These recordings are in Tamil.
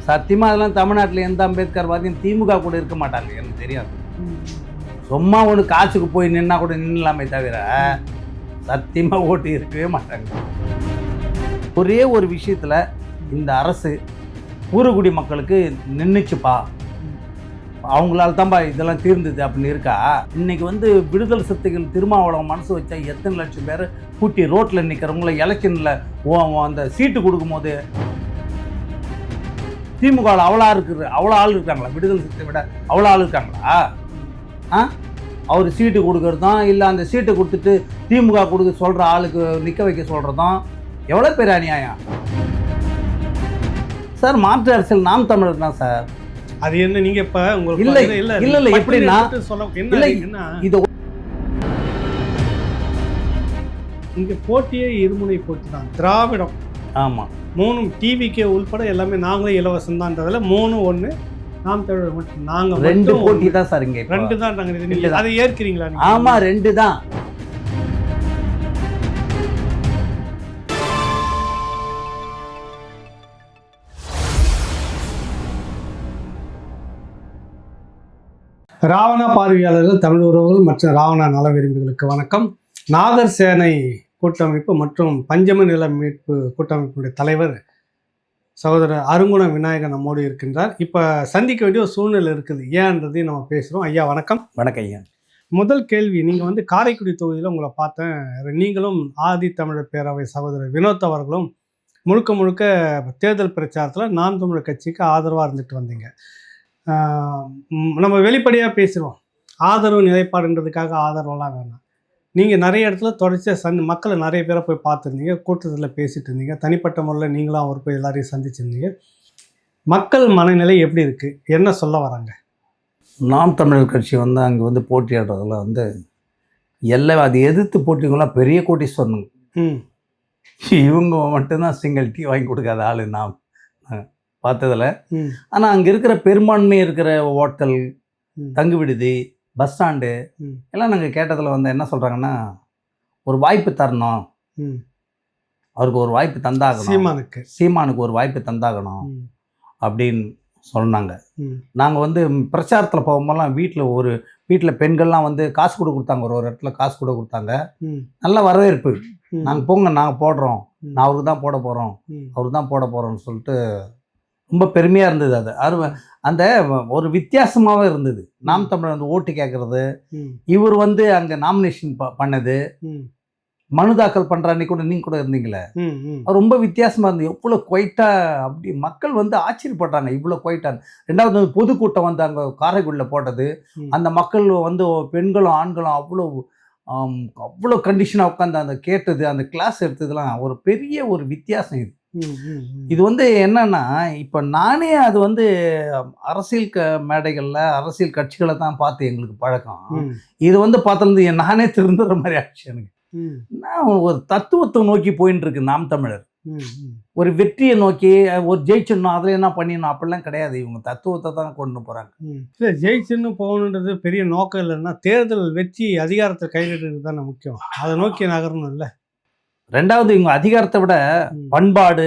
சத்தியமாக அதெல்லாம் தமிழ்நாட்டில் எந்த அம்பேத்கர் வாதியும் திமுக கூட இருக்க மாட்டாங்க, எனக்கு தெரியாது. சும்மா ஒன்று காசுக்கு போய் நின்னா கூட நின்னலாமே தவிர சத்தியமாக ஓட்டு இருக்கவே மாட்டாங்க. ஒரே ஒரு விஷயத்தில் இந்த அரசு பூர்வகுடி மக்களுக்கு நின்றுச்சுப்பா, அவங்களால தான்ப்பா இதெல்லாம் தீர்ந்தது அப்படின்னு இருக்கா. இன்னைக்கு வந்து விடுதலை சிறுத்தைகள் திருமாவளவன் மனசு வச்சா எத்தனை லட்சம் பேர் கூட்டி ரோட்டில் நிற்கிறவங்கள எலெக்ஷனில் அந்த சீட்டு கொடுக்கும்போது திமுக அவ்வளோ ஆள் இருக்காங்களா? விடுதலை சிறுத்தை விட அவ்வளோ ஆள் இருக்காங்களா? அவர் சீட்டு கொடுக்கறதும் இல்லை அந்த சீட்டை கொடுத்துட்டு திமுக கொடுக்க சொல்கிற ஆளுக்கு நிற்க வைக்க சொல்கிறதும் எவ்வளோ பேர் அநியாயம் சார். மாற்று அரசியல் நாம் தமிழர் தான் சார். அது என்ன நீங்க இப்ப உங்களுக்கு இல்ல இல்ல இல்ல எப்படின்னா இது இங்க போட்டியே இருமுனை போட்டி தான். திராவிடம் ஆமா 3 டிவிக்கே உள்பட எல்லாமே நாங்களே இலவசம் தான்றதுல 3-1 நாம் தமிழர் மட்டும். நாங்க 2 போட்டி தான் சார். இங்க 2 தான். நாங்க அதை ஏற்கிறீங்களா? ஆமா 2 தான். ராவணா பார்வையாளர்கள், தமிழ் உறவுகள் மற்றும் ராவணா நல விரும்பிகளுக்கு வணக்கம். நாகர் சேனை கூட்டமைப்பு மற்றும் பஞ்சம நில மீட்பு கூட்டமைப்புடைய தலைவர் சகோதரர் அருங்குணம் விநாயகன் நம்மோடு இருக்கின்றார். இப்போ சந்திக்க வேண்டிய ஒரு சூழ்நிலை இருக்குது, ஏன்றதையும் நம்ம பேசுகிறோம். ஐயா வணக்கம். வணக்கம் ஐயா. முதல் கேள்வி, நீங்கள் வந்து காரைக்குடி தொகுதியில் உங்களை பார்த்தேன். நீங்களும் ஆதி தமிழர் பேரவை சகோதரர் வினோத் அவர்களும் முழுக்க தேர்தல் பிரச்சாரத்தில் நாம் தமிழர் கட்சிக்கு ஆதரவாக இருந்துட்டு வந்தீங்க. நம்ம வெளிப்படையாக பேசுகிறோம், ஆதரவு நிலைப்பாடுன்றதுக்காக ஆதரவெல்லாம் வேணாம். நீங்கள் நிறைய இடத்துல தொடர்ச்சியாக மக்களை நிறைய பேரை போய் பார்த்துருந்தீங்க, கூட்டத்தில் பேசிகிட்டு இருந்தீங்க, தனிப்பட்ட முறையில் நீங்களும் அவர் போய் எல்லாரையும் சந்திச்சிருந்தீங்க. மக்கள் மனநிலை எப்படி இருக்குது, என்ன சொல்ல வராங்க? நாம் தமிழர் கட்சி வந்து அங்கே வந்து போட்டியாடுறதுல வந்து எல்லாம் அது எதிர்த்து போட்டிங்களாம் பெரிய கோட்டீஸ்வரனுங்க. இவங்க மட்டும்தான் சிங்கிள் டீ வாங்கி கொடுக்காத ஆள் நாம் பார்த்ததில். ஆனால் அங்கே இருக்கிற பெரும்பான்மை இருக்கிற ஹோட்டல், தங்கு விடுதி, பஸ் ஸ்டாண்டு எல்லாம் நாங்கள் கேட்டதில் வந்து என்ன சொல்கிறாங்கன்னா, ஒரு வாய்ப்பு தரணும், அவருக்கு ஒரு வாய்ப்பு தந்தாகணும், சீமானுக்கு ஒரு வாய்ப்பு தந்தாகணும் அப்படின்னு சொன்னாங்க. நாங்கள் வந்து பிரச்சாரத்தில் போகும்போதெல்லாம் வீட்டில் பெண்கள்லாம் வந்து காசு கூட கொடுத்தாங்க, ஒரு இடத்துல காசு கூட கொடுத்தாங்க. நல்ல வரவேற்பு. நாங்கள் போங்க, நாங்கள் போடுறோம், நான் அவருக்கு தான் போட போகிறோம், அவருக்கு தான் போட போகிறோம்னு சொல்லிட்டு ரொம்ப பெருமையாக இருந்தது. அது அந்த ஒரு வித்தியாசமாகவே இருந்தது. நாம் தமிழர் வந்து ஓட்டு கேட்குறது, இவர் வந்து அங்கே நாமினேஷன் பண்ணது, மனு தாக்கல் பண்ணுற அன்னைக்கு கூட நீங்கள் கூட இருந்தீங்களே, அது ரொம்ப வித்தியாசமாக இருந்தது. எவ்வளோ குவைட்டாக அப்படி மக்கள் வந்து ஆச்சரியப்படுறாங்க, இவ்வளோ குவைட்டாக. ரெண்டாவது வந்து பொதுக்கூட்டம் வந்து அங்கே காரைக்குடியில் போட்டது, அந்த மக்கள் வந்து பெண்களும் ஆண்களும் அவ்வளோ கண்டிஷனாக உட்காந்து அந்த கேட்டது, அந்த கிளாஸ் எடுத்ததுலாம் ஒரு பெரிய ஒரு வித்தியாசம். இது வந்து என்னன்னா, இப்போ நானே அது வந்து அரசியல் மேடைகளில் அரசியல் கட்சிகளை தான் பார்த்து எங்களுக்கு பழக்கம். இது வந்து பார்த்தது நானே திருந்துற மாதிரி ஆச்சு எனக்கு. நான் ஒரு தத்துவத்தை நோக்கி போயின்னு இருக்கு நாம் தமிழர். ஒரு வெற்றியை நோக்கி ஒரு ஜெயிச்சிடணும், அதில் என்ன பண்ணிடணும் அப்படிலாம் கிடையாது. இவங்க தத்துவத்தை தான் கொண்டு போகிறாங்க. இல்லை, ஜெயிச்சுன்னு போகணுன்றது பெரிய நோக்கம் இல்லைன்னா, தேர்தல் வெற்றி அதிகாரத்தை கையிடுறது தானே முக்கியம். அதை நோக்கி நகரணும் இல்லை. ரெண்டாவது, இவங்க அதிகாரத்தை விட பண்பாடு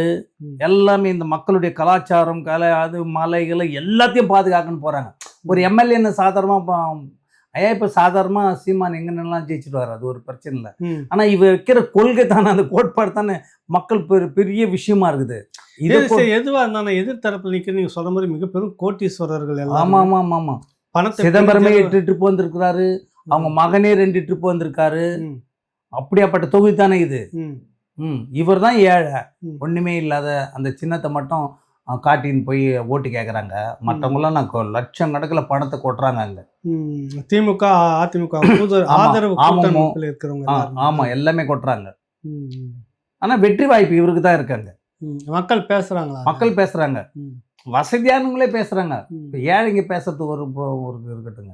எல்லாமே, இந்த மக்களுடைய கலாச்சாரம், கலை, அது மலைகளை எல்லாத்தையும் பாதுகாக்கணும்னு போகிறாங்க. ஒரு எம்எல்ஏன்னு சாதாரணமாக இப்போ சாதாரணமாக சீமான் எங்கன்னெல்லாம் ஜெயிச்சுட்டு வர்றாரு, அது ஒரு பிரச்சனை இல்லை. ஆனால் இவ வைக்கிற கொள்கை தானே, அந்த கோட்பாடு தானே மக்கள் பெரிய விஷயமா இருக்குது. இது எதுவாக இருந்தாலும் எதிர்த்தரப்பில் நிற்கிற நீங்கள் சொல்கிற மாதிரி மிக பெரும் கோட்டீஸ்வரர்கள் எல்லாம். ஆமாம் ஆமாம் ஆமாம். பணத்தை சிதம்பரமே 8 ட்ரிப் வந்திருக்கிறாரு, அவங்க மகனே 2 ட்ரிப் வந்திருக்காரு. அப்படியாப்பட்ட தொகுதி தானே இது. இவர் தான் ஏழை, ஒன்றுமே இல்லாத அந்த சின்னத்தை மட்டும் காட்டின்னு போய் ஓட்டு கேட்குறாங்க. மற்றவங்களாம் நான் லட்சம் கணக்கில் பணத்தை கொட்டுறாங்க அங்கே. திமுக அதிமுக ஆதரவு இருக்கிறவங்க ஆமாம் எல்லாமே கொட்டுறாங்க. ஆனால் வெற்றி வாய்ப்பு இவருக்கு தான் இருக்காங்க. மக்கள் பேசுகிறாங்க, வசதியானவங்களே பேசுகிறாங்க. இப்போ ஏழைங்க பேசுறதுக்கு ஒரு இருக்கட்டுங்க,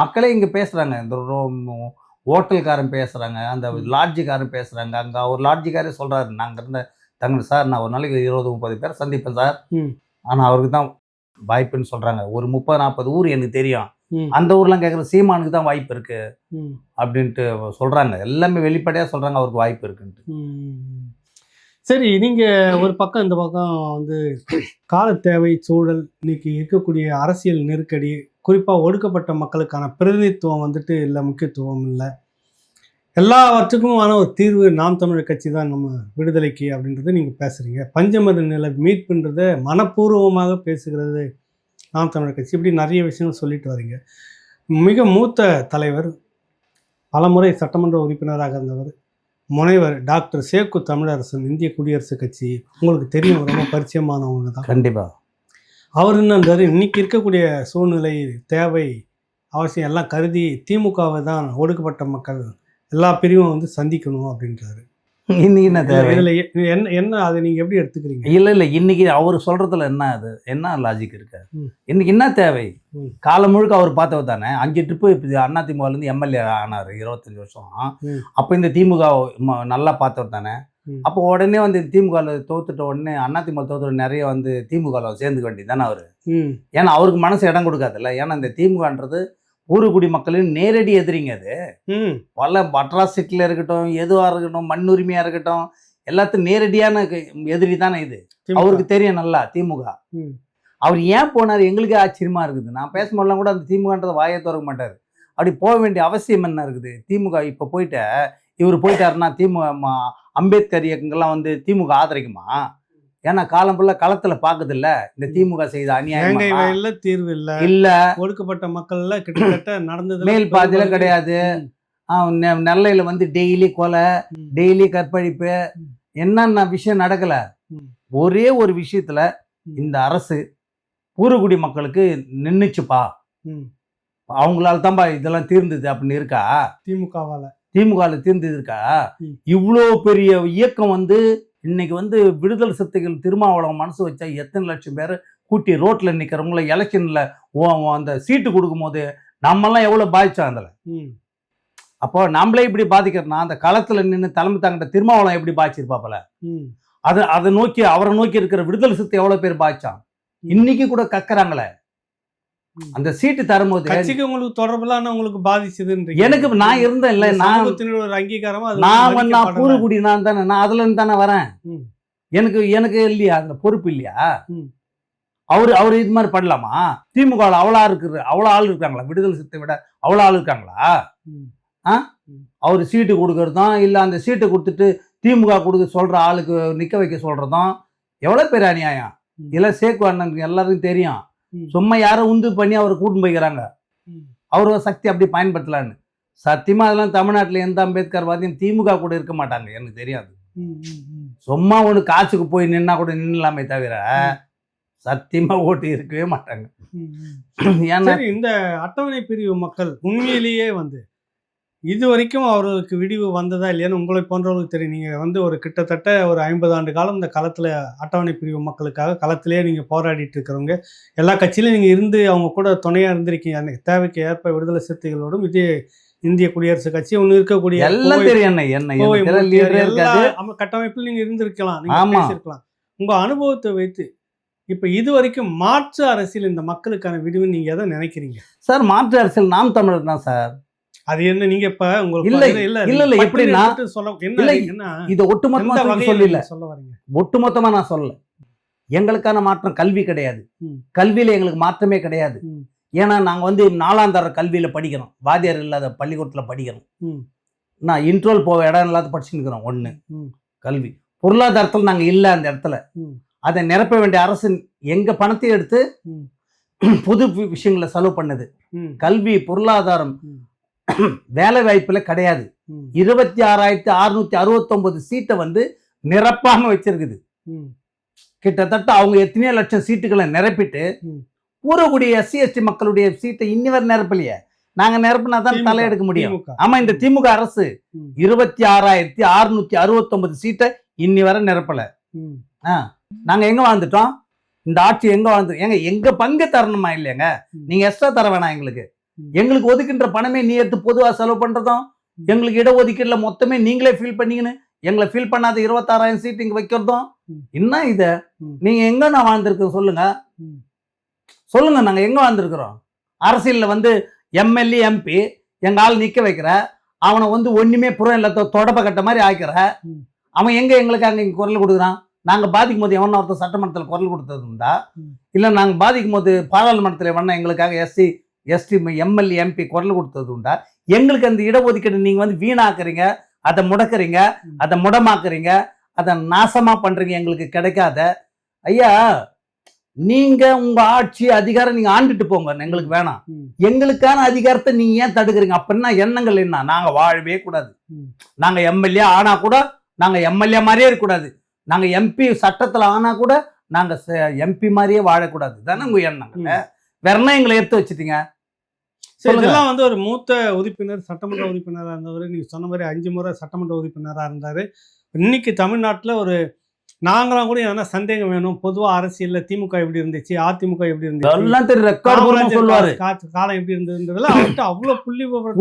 மக்களே இங்கே பேசுகிறாங்க. இந்த ஹோட்டல்காரன் பேசுகிறாங்க, அந்த லாட்ஜுக்காரன் பேசுகிறாங்க. அங்கே ஒரு லாட்ஜுக்காரே சொல்கிறாரு, நாங்கள் இருந்த தங்க சார், நான் ஒரு நாளைக்கு 20-30 பேர் சந்திப்பேன் சார், ஆனால் அவருக்கு தான் வாய்ப்புன்னு சொல்கிறாங்க. ஒரு 30-40 ஊர் எனக்கு தெரியும், அந்த ஊர்லாம் கேட்குற சீமானுக்கு தான் வாய்ப்பு இருக்குது அப்படின்ட்டு சொல்கிறாங்க. எல்லாமே வெளிப்படையாக சொல்கிறாங்க அவருக்கு வாய்ப்பு இருக்குன்ட்டு. சரி, நீங்க ஒரு பக்கம் இந்த பக்கம் வந்து கால தேவை, சூழல், இன்னைக்கு இருக்கக்கூடிய அரசியல் நெருக்கடி, குறிப்பா ஒடுக்கப்பட்ட மக்களுக்கான பிரதிநிதித்துவம் வந்துட்டு இல்ல, முக்கியத்துவம் இல்ல. எல்லாவற்றுக்குமான ஒரு தீர்வு நாம் தமிழர் கட்சி தான் நம்ம விடுதலைக்கு அப்படின்றத நீங்க பேசுறீங்க. பஞ்சமத நில மீட்புன்றத மனப்பூர்வமாக பேசுகிறது நாம் தமிழர் கட்சி. இப்படி நிறைய விஷயங்கள் சொல்லிட்டு வரீங்க. மிக மூத்த தலைவர், பலமுறை சட்டமன்ற உறுப்பினராக இருந்தவர், முனைவர் டாக்டர் சேக்கு தமிழரசன், இந்திய குடியரசுக் கட்சி உங்களுக்கு தெரியும், ரொம்ப பரிச்சயமானவங்க தான். கண்டிப்பா. அவர் என்ன இருந்தார், இன்னைக்கு இருக்கக்கூடிய சூழ்நிலை, தேவை, அவசியம் எல்லாம் கருதி திமுகவை தான் ஒடுக்கப்பட்ட மக்கள் எல்லா பிரிவும் வந்து சந்திக்கணும் அப்படின்றாரு. இன்னைக்கு என்ன தேவை? இதுல என்ன என்ன அதை நீங்க எப்படி எடுத்துக்கிறீங்க? இல்ல இன்னைக்கு அவர் சொல்றதுல என்ன அது என்ன லாஜிக் இருக்கு? ம். இன்னைக்கு என்ன தேவை? ம். காலம் முழுக்க அவர் பார்த்தவர் தானே. 5 ட்ரிப்பு அதிமுகலேருந்து எம்எல்ஏ ஆனார் 25 வருஷம். ம். அப்போ இந்த திமுக நல்லா பார்த்தவர் தானே. ம். அப்போ உடனே வந்து திமுகவில் தோத்துட்ட உடனே அதிமுக தோத்துட்ட நிறைய வந்து திமுகவில் சேர்ந்துக்க வேண்டியது தானே அவர். ம். ஏன்னா அவருக்கு மனசு இடம் கொடுக்காதுல்ல. ஏன்னா இந்த திமுகன்றது ஊருக்குடி மக்களின் நேரடி எதிரிங்க அது. ம். பல அட்ராசிட்டியில் இருக்கட்டும், எதுவாக இருக்கட்டும், மண் உரிமையாக இருக்கட்டும், எல்லாத்தையும் நேரடியான எதிரி தானே இது. திமுக. அவருக்கு தெரியும் நல்லா திமுக. ம். அவர் ஏன் போனார் எங்களுக்கே ஆச்சரியமா இருக்குது. நான் பேசும்போதெல்லாம் கூட அந்த திமுகன்றதை வாயை திறக்க மாட்டார். அப்படி போக வேண்டிய அவசியம் என்ன இருக்குது? திமுக இப்போ போயிட்டு இவர் போயிட்டாருன்னா திமுக அம்பேத்கர் இயக்கங்கள்லாம் வந்து திமுக ஆதரிக்குமா? ஏன்னா காலம் ஃபுல்லாக களத்தில் பார்க்குதில்ல இந்த திமுக செய்த அநியாயம் இல்ல, தீர்வு இல்ல, இல்ல ஒடுக்கப்பட்ட மக்கள்ல கிட்டத்தட்ட நடந்தது மேல் பாதியில கிடையாது. நெல்லையில் வந்து டெய்லி கொலை, டெய்லி கற்பழிப்பு, என்னென்ன விஷயம் நடக்கல. ஒரே ஒரு விஷயத்துல இந்த அரசு பூர்வகுடி மக்களுக்கு நின்னுச்சுப்பா, அவங்களால தான்பா இதெல்லாம் தீர்ந்தது அப்படின்னு இருக்கா? திமுகவில் தீர்ந்தது இருக்கா? இவ்வளோ பெரிய இயக்கம் வந்து இன்னைக்கு வந்து விடுதலை சிறுத்தைகள் திருமாவளவன் மனசு வச்சா எத்தனை லட்சம் பேர் கூட்டி ரோட்டில் நிற்கிறவங்கள எலெக்ஷனில் அந்த சீட்டு கொடுக்கும்போது நம்மெல்லாம் எவ்வளோ பாதிச்சோம் அதில். அப்போ நம்மளே இப்படி பாதிக்கிறோம்னா அந்த களத்தில் நின்று தலைமை தாங்கிட்ட திருமாவளவன் எப்படி பாதிச்சிருப்பாப்பல. அதை நோக்கி அவரை நோக்கி இருக்கிற விடுதலை சிறுத்தை எவ்வளோ பேர் பாதிச்சான். இன்னைக்கு கூட கக்குறாங்களே அந்த சீட்டு தரும்போது. கட்சிக்கு உங்களுக்கு தொடர்புலாம் உங்களுக்கு பாதிச்சதுன்னு எனக்கு நான் இருந்தேன் இல்லை, நான் ஒரு அங்கீகாரமா நான் பூர்வகுடி நான் தானே, நான் அதுல இருந்து தானே வரேன். எனக்கு இல்லையா அந்த பொறுப்பு இல்லையா? அவரு இது மாதிரி பண்ணலாமா? திமுக அவ்வளோ ஆள் இருக்காங்களா? விடுதலை சிறுத்தை விட அவ்வளோ ஆள் இருக்காங்களா? அவரு சீட்டு கொடுக்கறதும் இல்லை, அந்த சீட்டை கொடுத்துட்டு திமுக கொடுக்க சொல்ற ஆளுக்கு நிக்க வைக்க சொல்றதும் எவ்வளவு பேர் அநியாயம். இதெல்லாம் சேக்கு அண்ணனுக்கு எல்லாருக்கும் தெரியும். சும்மா யாரும் உந்து பண்ணி அவரை கூட்டின்னு போய்க்கிறாங்க. அவரோட சக்தி அப்படி பயன்படுத்தலான்னு. சத்தியமா அதெல்லாம் தமிழ்நாட்டில் எந்த அம்பேத்கர் வாதியும் திமுக கூட இருக்க மாட்டாங்க, எனக்கு தெரியாது. சும்மா ஒன்று காசுக்கு போய் நின்னா கூட நின்னலாமே தவிர சத்தியமா ஓட்டு இருக்கவே மாட்டாங்க. ஏன்னா இந்த அட்டவணை பிரிவு மக்கள் உண்மையிலேயே வந்து இது வரைக்கும் அவர்களுக்கு விடிவு வந்ததா இல்லையான்னு உங்களை போன்றவர்களுக்கு தெரியும். நீங்கள் வந்து ஒரு கிட்டத்தட்ட ஒரு 50 ஆண்டு காலம் இந்த களத்தில் அட்டவணை பிரிவு மக்களுக்காக களத்திலே நீங்கள் போராடிட்டு இருக்கிறவங்க, எல்லா கட்சியிலும் நீங்கள் இருந்து அவங்க கூட துணையாக இருந்திருக்கீங்க. அந்த தேவைக்கு ஏற்ப விடுதலை சிறுத்தைகளோடும் இதே இந்திய குடியரசுக் கட்சி ஒன்று இருக்கக்கூடிய எல்லாம் தெரியும். கட்டமைப்பில் நீங்கள் இருந்திருக்கலாம், நீங்கள் பேசியிருக்கலாம். உங்கள் அனுபவத்தை வைத்து இப்போ இது வரைக்கும் மாற்று அரசியல் இந்த மக்களுக்கான விடிவுன்னு நீங்கள் எதை நினைக்கிறீங்க சார்? மாற்று அரசியல் நாம் தமிழர் தான் சார். அது என்ன நீங்க இப்ப உங்களுக்கு இல்ல எப்படின்னா இதை ஒட்டுமொத்தமா சொல்ல வரீங்க? ஒட்டுமொத்தமா நான் சொல்லல. எங்களுக்கான மாற்றம் கல்வி கிடையாது. கல்வியில எங்களுக்கு மாற்றமே கிடையாது. ஏன்னா நாங்க வந்து 4ஆம் தர கல்வியில படிக்கிறோம், வாத்தியார் இல்லாத பள்ளிக்கூடத்துல படிக்கிறோம். நான் இன்ட்ரோல் போக இடம் இல்லாத படிச்சுட்டு இருக்கிறோம். ஒண்ணு கல்வி. பொருளாதாரத்தில் நாங்க இல்ல அந்த இடத்துல. அதை நிரப்ப வேண்டிய அரசு எங்க பணத்தை எடுத்து புது விஷயங்களை செலவு பண்ணுது. கல்வி, பொருளாதாரம், வேலை வாய்ப்புல கிடையாது. 26,669 சீட்டை வந்து நிரப்பாம வச்சிருக்குது. கிட்டத்தட்ட அவங்க எத்தனையோ லட்சம் சீட்டுகளை நிரப்பிட்டு பூர்வகுடி SC/ST மக்களுடைய சீட்டை இன்னிவர் நிரப்பலையே. நாங்க நிரப்பினா தான் தலையெடுக்க முடியும். ஆமா, இந்த திமுக அரசு 26,669 சீட்டை இன்னி வரை நிரப்பல. நாங்க எங்க வாழ்ந்துட்டோம்? இந்த ஆட்சி எங்க வாழ்ந்து எங்க பங்கு தரணுமா இல்லையாங்க? நீங்க எக்ஸ்ட்ரா தர வேணாம். எங்களுக்கு ஒதுக்கின்ற பணமே நீ எடுத்து பொதுவா செலவு பண்றதும், எங்களுக்கு இடஒதுக்கீடுல மொத்தமே நீங்களே ஃபீல் பண்ணீங்கன்னு எங்களை ஃபீல் பண்ணாத 26,000 சீட் இங்க வைக்கிறதும் என்ன? இத நீங்க எங்க நான் வாழ்ந்திருக்கோம் சொல்லுங்க. நாங்க எங்க வாழ்ந்திருக்கிறோம்? அரசியல்ல வந்து MLA MP எங்க ஆள் நிக்க வைக்கிற, அவனை வந்து ஒண்ணுமே புறம் இல்ல தொடப்ப கட்ட மாதிரி ஆக்கிற, அவன் எங்க எங்களுக்கு அங்க இங்க குரல் கொடுக்குறான்? நாங்க பாதிக்கும் போது எவனா ஒருத்தர் சட்டமன்றத்தில் குரல் கொடுத்தது உண்டா? இல்ல நாங்க பாதிக்கும் போது பாராளுமன்றத்தில் எவனா எங்களுக்காக எஸ்டி எம்எல்ஏ எம்பி குரல் கொடுத்தது உண்டா? எங்களுக்கு அந்த இடஒதுக்கீடு நீங்க வந்து வீணாக்குறீங்க, அதை முடக்குறீங்க, அதை முடமாக்குறீங்க, அதை நாசமா பண்றீங்க, எங்களுக்கு கிடைக்காத. ஐயா, நீங்க உங்க ஆட்சி அதிகாரம் நீங்க ஆண்டுட்டு போங்க, எங்களுக்கு வேணாம். எங்களுக்கான அதிகாரத்தை நீங்க ஏன் தடுக்கிறீங்க? அப்படின்னா எண்ணங்கள் என்ன? நாங்க வாழவே கூடாது, நாங்க எம்எல்ஏ ஆனா கூட நாங்க எம்எல்ஏ மாதிரியே இருக்கக்கூடாது, நாங்க எம்பி சட்டத்துல ஆனா கூட நாங்க எம்பி மாதிரியே வாழக்கூடாது தானே உங்க எண்ணங்கள். வேறனா எங்களை எடுத்து வச்சுட்டீங்க. இதெல்லாம் வந்து ஒரு மூத்த உறுப்பினர், சட்டமன்ற உறுப்பினராக இருந்தவர். நீங்க சொன்ன மாதிரி 5 முறை சட்டமன்ற உறுப்பினராக இருந்தாரு. இன்னைக்கு தமிழ்நாட்டில் ஒரு நாங்களாம் கூட எதனா சந்தேகம் வேணும், பொதுவா அரசியல்ல திமுக எப்படி இருந்துச்சு, அதிமுக எப்படி இருந்துச்சு, காலம் எப்படி இருந்ததுன்றதுல அவர்கிட்ட அவ்வளவு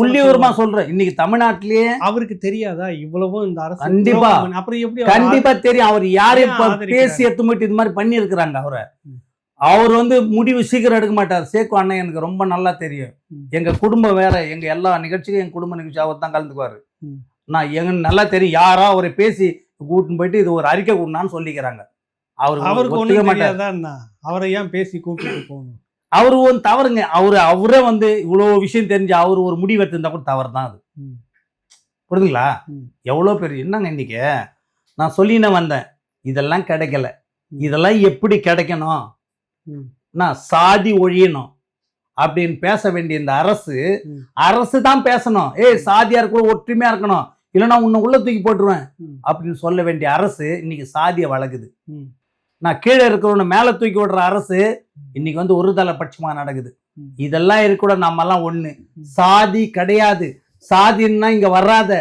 புள்ளிவிவரமா சொல்றேன். இன்னைக்கு தமிழ்நாட்டிலேயே அவருக்கு தெரியாதா இவ்வளவும் இந்த அரசு? கண்டிப்பா, அப்புறம் எப்படி கண்டிப்பா தெரியும். அவர் யாரையும் பேசி எத்துமிட்டு இது மாதிரி பண்ணி இருக்கிறாங்க. அவர் வந்து முடிவு சீக்கிரம் எடுக்க மாட்டார். சேக்கு அண்ணன் எனக்கு ரொம்ப நல்லா தெரியும். எங்க குடும்பம் வேற, எங்க எல்லா நிகழ்ச்சிக்கும் எங்க குடும்ப நிகழ்ச்சி அவர் தான் கலந்துக்குவாரு. நான் எங்க நல்லா தெரியும். யாரா அவரை பேசி கூட்டின்னு போயிட்டு இது ஒரு அறிக்கை கொடுனான்னு சொல்லிக்கிறாங்க. அவருக்கு ஒண்ணும் தெரியாதான், அவரை ஏன் பேசி கூப்பிட்டு போகணும்? அவரு வந்து தவறுங்க. அவரே வந்து இவ்வளவு விஷயம் தெரிஞ்சு அவர் ஒரு முடிவு எடுத்திருந்தா கூட தவறு தான் அது. புரியுதுங்களா? எவ்வளவு பெரிய என்னங்க இன்னைக்கு நான் சொல்லினே வந்தேன். இதெல்லாம் கிடைக்கல. இதெல்லாம் எப்படி கிடைக்கணும்? நான் சாதி ஒழியணும் அப்படின்னு பேச வேண்டிய இந்த அரசு தான் பேசணும். சாதியா இருக்க ஒற்றுமையா இருக்கணும், இல்லைன்னா உன்னை உள்ள தூக்கி போட்டுருவேன் அப்படின்னு சொல்ல வேண்டிய அரசு இன்னைக்கு சாதியை வளர்க்குது. நான் கீழே இருக்கிறவன மேல தூக்கி விடுற அரசு இன்னைக்கு வந்து ஒரு தலைபட்சமா நடக்குது. இதெல்லாம் இருக்கூட நம்ம எல்லாம் ஒண்ணு, சாதி கிடையாது. சாதின்னா இங்க வராத,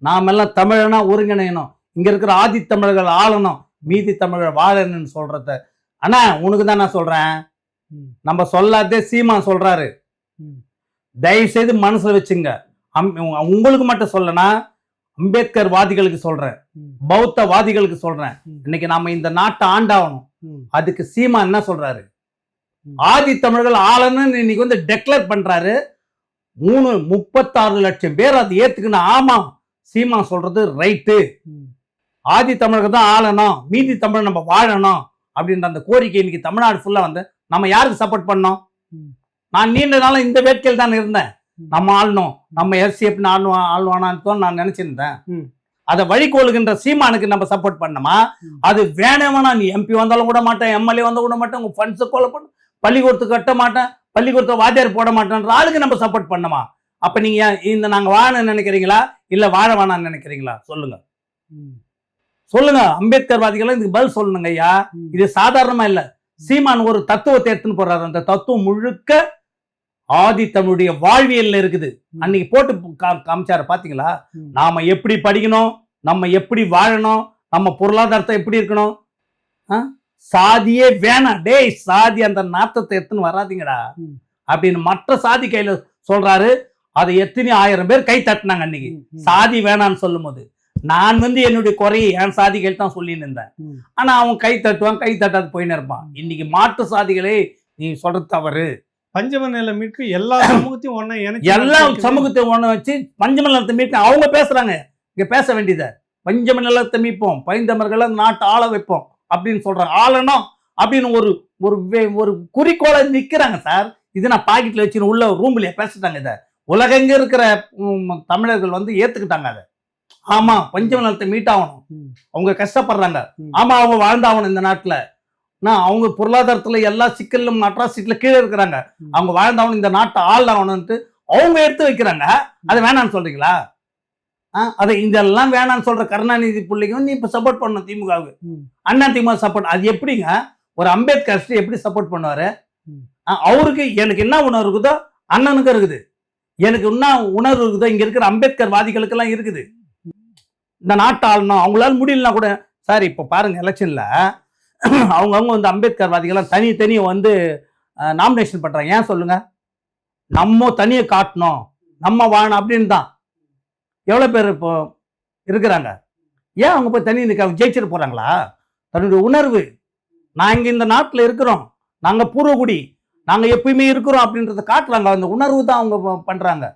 நாம எல்லாம் தமிழனா ஒருங்கிணையணும், இங்க இருக்கிற ஆதி தமிழர்கள் ஆளணும், மீதி தமிழர்கள் வாழணும்னு சொல்றத. ஆனா உனக்கு தான் நான் சொல்றேன், நம்ம சொல்லாதே சீமான் சொல்றாரு. தயவு செய்து மனசுல வச்சுங்க. உங்களுக்கு மட்டும் சொல்லனா, அம்பேத்கர் வாதிகளுக்கு சொல்றேன், பௌத்த வாதிகளுக்கு சொல்றேன். இன்னைக்கு நாம இந்த நாட்டை ஆண்டாகணும். அதுக்கு சீமான் என்ன சொல்றாரு? ஆதி தமிழர்கள் ஆளணும்னு இன்னைக்கு வந்து டெக்ளேர் பண்றாரு. 36 லட்சம் பேர் அதை ஏத்துக்கணும். ஆமா, சீமான் சொல்றது ரைட்டு. ஆதி தமிழர்கள் தான் ஆளணும், மீதி தமிழ் நம்ம வாழணும் அப்படின்ற அந்த கோரிக்கை இன்னைக்கு தமிழ்நாடு ஃபுல்லா வந்து நம்ம யாருக்கு சப்போர்ட் பண்ணோம்? நான் நீண்ட நாளும் இந்த வேட்கையில் தான் இருந்தேன். நம்ம ஆளணும், நம்ம எஸ்சிஎப் ஆள்வானான்னு நான் நினைச்சிருந்தேன். அதை வழிகோலுகின்ற சீமானுக்கு நம்ம சப்போர்ட் பண்ணமா? அது வேணா, நீ எம்பி வந்தாலும் விட மாட்டேன், எம்எல்ஏ வந்தாலும் விட மாட்டேன், உங்க ஃபண்ட்ஸை கொலை பண்ண, பள்ளிக்கூடத்துக்கு கட்ட மாட்டேன், பள்ளிக்கூடத்தை வாத்தியார் போட மாட்டேன்ற ஆளுக்கு நம்ம சப்போர்ட் பண்ணமா? அப்ப நீங்க இந்த நாங்க வாழணும்னு நினைக்கிறீங்களா, இல்ல வாழ வேணாம்னு நினைக்கிறீங்களா? சொல்லுங்க சொல்லுங்க. அம்பேத்கர்வாதிகள் இதுக்கு பதில் சொல்லணுங்க ஐயா. இது சாதாரணமா இல்ல. சீமான் ஒரு தத்துவத்தை எடுத்துன்னு போறாரு. அந்த தத்துவம் முழுக்க ஆதி தமிழுடைய வாழ்வியல்ல இருக்குது. அன்னைக்கு போட்டு காமிச்சாரு, பாத்தீங்களா? நாம எப்படி படிக்கணும், நம்ம எப்படி வாழணும், நம்ம பொருளாதாரத்தை எப்படி இருக்கணும். சாதியே வேணாம், டேய் சாதி அந்த நாத்தத்தை எடுத்துன்னு வராதிங்கடா அப்படின்னு மற்ற சாதி கையில சொல்றாரு. அதை எத்தனை 1000 பேர் கை தட்டினாங்க அன்னைக்கு சாதி வேணான்னு சொல்லும் போது. நான் வந்து என்னுடைய குறையை என் சாதிகள் தான் சொல்லின்னு இருந்தேன். ஆனா அவன் கை தட்டுவான், கை தட்டாது போயின்னு இருப்பான். இன்னைக்கு மாற்று சாதிகளே நீ சொல்றது தவறு. பஞ்சமநில மீட்பு எல்லா சமூகத்தையும் ஒண்ணு வச்சு பஞ்சமநிலத்தை மீட்பு அவங்க பேசுறாங்க. இங்க பேச வேண்டியத பஞ்சமநிலத்தை மீட்போம், பைந்தமர்களை நாட்டை ஆள வைப்போம் அப்படின்னு சொல்றாங்க. ஆளணும் அப்படின்னு ஒரு குறிக்கோளை நிக்கிறாங்க சார். இது நான் பாக்கெட்ல வச்சு உள்ள ரூம்லயே பேசிட்டாங்க. இதை உலகெங்க இருக்கிற தமிழர்கள் வந்து ஏத்துக்கிட்டாங்க. அதை ஆமா, பஞ்சமநிலத்தை மீட்டாகணும், அவங்க கஷ்டப்படுறாங்க, ஆமா அவங்க வாழ்ந்தாகணும் இந்த நாட்டுல. அவங்க பொருளாதாரத்துல எல்லா சிக்கலும் அட்ராசிட்டில கீழே இருக்கிறாங்க, அவங்க வாழ்ந்தாகணும், இந்த நாட்டை ஆளாகணும்ட்டு அவங்க எடுத்து வைக்கிறாங்க. அதை வேணான்னு சொல்றீங்களா? அதை இதெல்லாம் வேணான்னு சொல்ற கருணாநிதி பிள்ளைக்கும் நீ இப்ப சப்போர்ட் பண்ணணும் திமுகவுக்கு. அண்ணா திமுக சப்போர்ட், அது எப்படிங்க? ஒரு அம்பேத்கர் எப்படி சப்போர்ட் பண்ணுவாரு? அவருக்கு எனக்கு என்ன உணர்வு இருக்குதோ அண்ணனுக்கு இருக்குது, எனக்கு என்ன உணர்வு இருக்குதோ இங்க இருக்கிற அம்பேத்கர் வாதிகளுக்கு எல்லாம் இருக்குது. இந்த நாட்டை ஆளணும், அவங்களால முடியலன்னா கூட சார். இப்போ பாருங்க, எலெக்ஷன்ல அவங்கவுங்க வந்து அம்பேத்கர் வாதிகள்லாம் தனியை வந்து நாமினேஷன் பண்றாங்க. ஏன் சொல்லுங்க? நம்ம தனியை காட்டணும், நம்ம வாழணும் அப்படின்னு தான். எவ்வளவு பேர் இப்போ இருக்கிறாங்க? ஏன் அவங்க போய் தனி ஜெயிச்சிட்டு போறாங்களா? தன்னுடைய உணர்வு, நான் இங்க இந்த நாட்டில் இருக்கிறோம், நாங்க பூர்வகுடி, நாங்க எப்பயுமே இருக்கிறோம் அப்படின்றத காட்டுறாங்க. அந்த உணர்வு தான் அவங்க பண்றாங்க.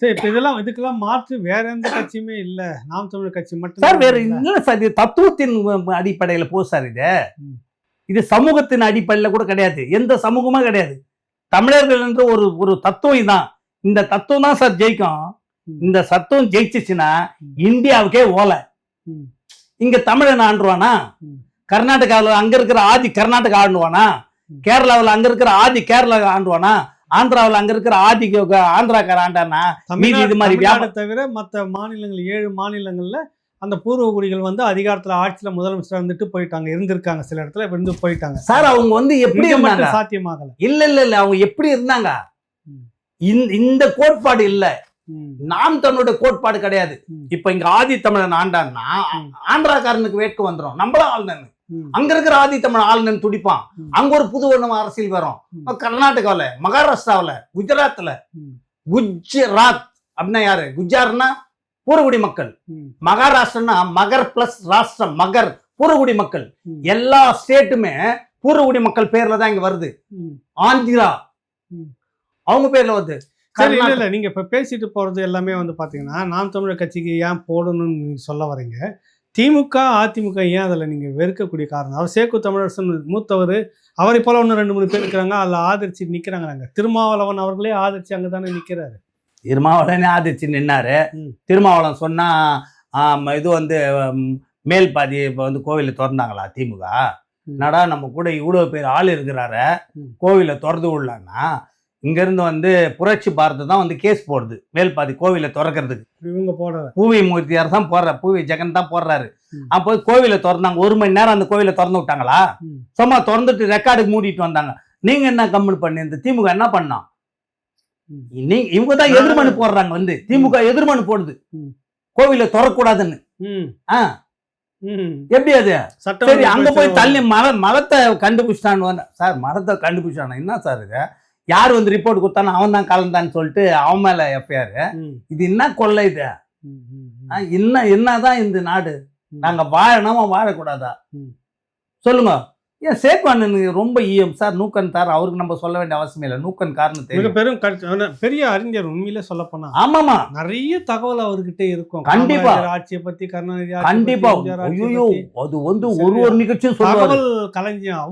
சரி, இப்ப இதுக்கெல்லாம் மாற்று வேற எந்த கட்சியுமே இல்ல, நாம் தமிழர் கட்சி மட்டும் சார் வேற இல்ல சார், இது தத்துவத்தின் அடிப்படையில போ சார். இது சமூகத்தின் அடிப்படையில கூட கிடையாது, எந்த சமூகமும் கிடையாது. தமிழர்கள் என்ற ஒரு தத்துவம் தான். இந்த தத்துவம் தான் சார் ஜெயிக்கும். இந்த தத்துவம் ஜெயிச்சிச்சுன்னா இந்தியாவுக்கே ஓலை. இங்க தமிழன் ஆண்டுவானா? கர்நாடகாவில் அங்க இருக்கிற ஆதி கர்நாடகா ஆண்டுவானா? கேரளாவில் அங்க இருக்கிற ஆதி கேரளா ஆண்டுவானா? ஆந்திராவில் அங்க இருக்கிற ஆதி ஆந்திராக்கார ஆண்டானா? இது மாதிரி தவிர மற்ற மாநிலங்கள் 7 மாநிலங்கள்ல அந்த பூர்வகுடிகள் வந்து அதிகாரத்துல ஆட்சியில முதலமைச்சர் வந்துட்டு போயிட்டாங்க, இருந்திருக்காங்க, சில இடத்துல இருந்து போயிட்டாங்க சார். அவங்க வந்து எப்படி இருந்தாங்க? சாத்தியமாகல. இல்ல அவங்க எப்படி இருந்தாங்க? இந்த கோட்பாடு இல்ல, நாம் தமிழோட கோட்பாடு கிடையாது. இப்ப இங்க ஆதி தமிழன் ஆண்டான்னா ஆந்திராக்காரனுக்கு வேட்கை வந்துடும், நம்மளும் ஆளுநன். அங்க இருக்கிற ஆதி தமிழ் ஆளுநன் துடிப்பான், அங்க ஒரு புது அரசியல் வரும். கர்நாடகாவில, மகாராஷ்டிராவில, குஜராத்ல, குஜராத் அப்படின்னா யாரு? குஜார்னா பூர்வகுடி மக்கள், மகாராஷ்டிரனா மகர் பிளஸ் ராஷ்டிரம், மகர் பூர்வகுடி மக்கள். எல்லா ஸ்டேட்டுமே பூர்வகுடி மக்கள் பேர்ல தான் இங்க வருது. ஆந்திரா அவங்க பேர்ல வருது. சரி, இல்ல நீங்க இப்ப பேசிட்டு போறது எல்லாமே வந்து பாத்தீங்கன்னா நாம் தமிழர் கட்சிக்கு ஏன் போடணும்னு நீங்க சொல்ல வரீங்க. திமுக அதிமுக ஏன் அதுல நீங்க வெறுக்கக்கூடிய காரணம்? அவர் சேக்கு தமிழரசன் மூத்தவர், அவரை போல ஒன்று 2 3 பேர் இருக்கிறாங்க, அதுல ஆதரிச்சு நிக்கிறாங்க. திருமாவளவன் அவர்களே ஆதரிச்சு அங்கதானே நிக்கிறாரு. திருமாவளவனே ஆதரிச்சு நின்னாரு. திருமாவளவன் சொன்னா இது வந்து மேல் பாதி இப்ப வந்து கோவில திறந்தாங்களா திமுக? என்னடா நம்ம கூட இவ்வளவு பேர் ஆள் இருக்கிறாரு, கோவில திறந்து விடலான்னா இங்க இருந்து வந்து புரட்சி பாரதி தான் வந்து கேஸ் போடுது மேல் பாதி கோவில திறக்கிறதுக்கு. இவங்க போடுற பூவி மூர்த்தியார் தான் போடுற, பூவி ஜெகன் தான் போடுறாரு. அப்போ கோவில திறந்தாங்க, 1 மணி நேரம் அந்த கோவில திறந்து விட்டாங்களா? சும்மா திறந்துட்டு ரெக்கார்டுக்கு மூடிட்டு வந்தாங்க. நீங்க என்ன கம்மல் பண்ணி இந்த திமுக என்ன பண்ணோம்? இவங்க தான் எதிர்மனு போடுறாங்க, வந்து திமுக எதிர்மனு போடுது கோவில திறக்கூடாதுன்னு. எப்படி அது சரி? அங்க போய் தள்ளி மலத்தை கண்டுபிடிச்சிட்டான்னு சார். மலத்தை கண்டுபிடிச்சானா என்ன சார்? இது யார் வந்து ரிப்போர்ட் கொடுத்தானோ அவன் தான் கலந்தான்னு சொல்லிட்டு அவன் மேல எஃப்ஐஆர். இது என்ன கொள்ளை? இது என்னதான் இந்த நாடு? நாங்க வாழணுமா வாழக்கூடாதா சொல்லுங்க. ஏன் சேக்குவானன் ரொம்ப சார் நூக்கன் தார், அவருக்கு நம்ம சொல்ல வேண்டிய அவசியம் இல்லை. நூக்கன் காரணம் பெரிய அறிஞர், உண்மையிலே சொல்ல போனா. ஆமாமா, நிறைய தகவல் அவர்கிட்ட இருக்கும். கண்டிப்பா ஆட்சியை பத்தி, கருணாநிதி கண்டிப்பா. ஐயோ, அது வந்து ஒரு நிகழ்ச்சியும் தகவல் களஞ்சியம்.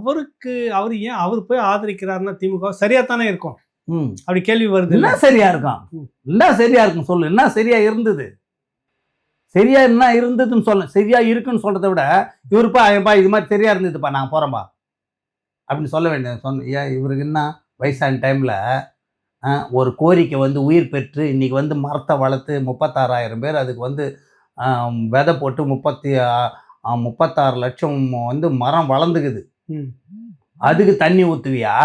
அவர் ஏன் அவர் போய் ஆதரிக்கிறாருன்னா திமுக சரியா தானே இருக்கும். அப்படி கேள்வி வருது. என்ன சரியா இருக்கும்? என்ன சரியா இருக்கும் சொல்லு. என்ன சரியா இருந்தது? சரியா என்ன இருந்ததுன்னு சொல்ல, சரியா இருக்குன்னு சொல்றதை விட இவருப்பா இது மாதிரி சரியா இருந்ததுப்பா நாங்கள் போகிறோம்பா அப்படின்னு சொல்ல வேண்டியது. ஏன் இவருக்கு என்ன வயசான டைமில் ஒரு கோரிக்கை வந்து உயிர் பெற்று இன்னைக்கு வந்து மரத்தை வளர்த்து 36,000 பேர் அதுக்கு வந்து விதை போட்டு 36 லட்சம் வந்து மரம் வளர்ந்துக்குது. அதுக்கு தண்ணி ஊற்றுவியா?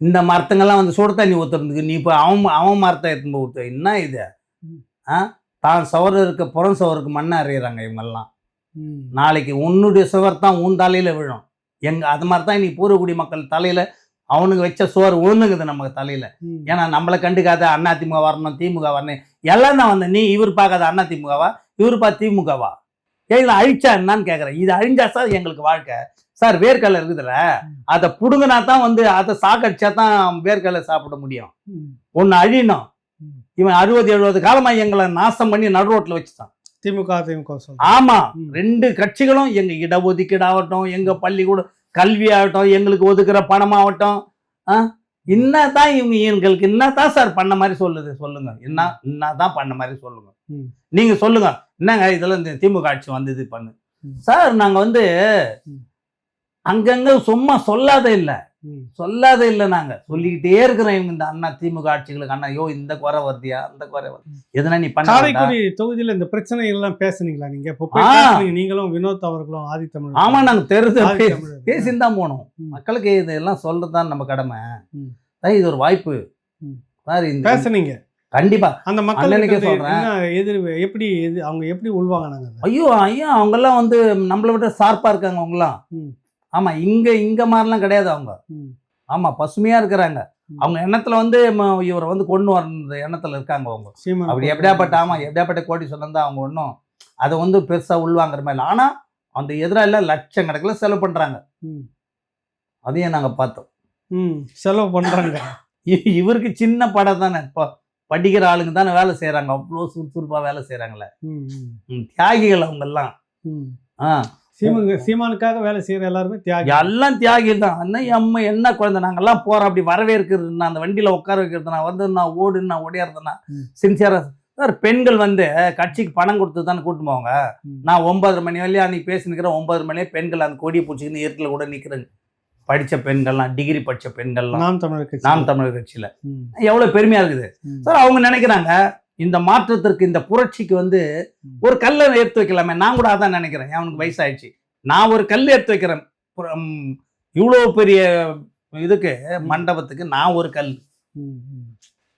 இந்த மரத்துங்கெல்லாம் வந்து சுட தண்ணி ஊற்றுறதுக்கு நீ இப்போ அவன் மரத்தை எடுத்து ஊற்று. என்ன இது? தான் சவறு இருக்க புறம் சவருக்கு மண்ணை அறியறாங்க இவங்கெல்லாம். நாளைக்கு உன்னுடைய சுவர் தான் உன் தலையில விழும். அது மாதிரி தான் இன்னைக்கு பூர்வகுடி மக்கள் தலையில அவனுக்கு வச்ச சோறு உழுந்துங்குது நம்ம தலையில. ஏன்னா நம்மளை கண்டுக்காத அதிமுக வரணும், திமுக வரணும் எல்லாம் தான் வந்த. நீ இவர் பார்க்காத அதிமுகவா, இவர் பார்த்து திமுகவா? ஏன் அழிச்சா என்னன்னு கேட்குறேன். இது அழிஞ்சா சார் எங்களுக்கு வாழ்க்கை சார். வேர்க்கடலை இருக்குதுல்ல, அதை புடுங்கினா தான் வந்து அதை சாக்கடிச்சா தான் வேர்க்கடலை சாப்பிட முடியும். ஒன்று அழியணும். இவன் 60-70 காலமா எங்களை நாசம் பண்ணி நடு ரோட்ல வச்சுட்டான் திமுக. ஆமா, 2 கட்சிகளும் எங்க இடஒதுக்கீடு ஆகட்டும், எங்க பள்ளிக்கூடம் கல்வி ஆகட்டும், எங்களுக்கு ஒதுக்குற பணமாகட்டும், என்னதான் இவங்க எங்களுக்கு என்னதான் சார் பண்ண மாதிரி சொல்லுது? சொல்லுங்க, என்னதான் பண்ண மாதிரி சொல்லுங்க. நீங்க சொல்லுங்க, என்னங்க இதெல்லாம் இந்த திமுக ஆட்சி வந்தது பண்ணு சார். நாங்க வந்து அங்கங்க சும்மா சொல்லாத இல்லை, நாங்க சொல்லிக்கிட்டே இருக்கிறோம். இவங்க இந்த திமுக ஆட்சிகளுக்கு ஐயோ இந்த குறை வருதியா, அந்த குறை வருது, எதுனா நீ பண்ண. காரைக்குடி தொகுதியில இந்த பிரச்சனை எல்லாம் பேசுனீங்களா நீங்க? நீங்களும் வினோத் அவர்களும் ஆதி தமிழ். ஆமா, நாங்க பேசின்னு தான் போனோம். மக்களுக்கு இதெல்லாம் சொல்றதுதான் நம்ம கடமை. இது ஒரு வாய்ப்பு சார். இந்த பேசுனீங்க கண்டிப்பா அந்த மக்களுக்கு சொல்றேன். எப்படி அவங்க எப்படி உள்வாங்கினாங்க? ஐயோ அவங்கெல்லாம் வந்து நம்மளை விட ஷார்ப்பா இருக்காங்க அவங்கலாம். ஆமா, இங்க மாதிரிலாம் கிடையாது அவங்க. ஆமா, பசுமையா இருக்கிறாங்க. அவங்க எண்ணத்துல வந்து இவரை வந்து கொண்டு வர எண்ணத்துல இருக்காங்க அவங்க. அப்படி எப்படியாப்பட்ட கோடீஸ்வரன் தான் அவங்க. ஒன்றும் அதை வந்து பெருசா உள்வாங்குற மாதிரி. ஆனா அந்த எதிராக லட்சக்கணக்கில் செலவு பண்றாங்க. அதையும் நாங்க பார்த்தோம். செலவு பண்றாங்க. இவருக்கு சின்ன படம் தானே. இப்போ படிக்கிற ஆளுங்க தானே வேலை செய்கிறாங்க, அவ்வளோ சுறுசுறுப்பாக வேலை செய்கிறாங்களே. தியாகிகள் அவங்கெல்லாம். ஆ சீமானுக்காக வேலை செய்யற எல்லாருமே தியாகி, எல்லாம் தியாகிகள் தான். அண்ணன் அம்மா என்ன குழந்தை, நாங்கெல்லாம் போகிறோம் அப்படி வரவேற்கிறது, அந்த வண்டியில் உட்கார வைக்கிறது, நான் வந்து நான் ஓடுன்னா ஓடியாருந்தேன்னா சின்சியராக. சார் பெண்கள் வந்து கட்சிக்கு பணம் கொடுத்து தானே கூட்டு போவாங்க. நான் 9:30 மணி வரையும் அன்றைக்கி பேசினுக்கிறேன். 9:30 மணியே பெண்கள் அந்த கொடியை பிடிச்சிக்கின்னு இருட்டில் கூட நிற்கிறேங்க. படித்த பெண்கள்லாம், டிகிரி படித்த பெண்கள்லாம் நாம் தமிழர் கட்சியில் எவ்வளோ பெருமையாக இருக்குது சார். அவங்க நினைக்கிறாங்க இந்த மாற்றத்திற்கு, இந்த புரட்சிக்கு வந்து ஒரு கல்லை எடுத்து வைக்கலாமே. நான் கூட அதான் நினைக்கிறேன். அவனுக்கு வயசாயிடுச்சு, நான் ஒரு கல் எடுத்து வைக்கிறேன். இவ்வளோ பெரிய இதுக்கு மண்டபத்துக்கு நான் ஒரு கல்.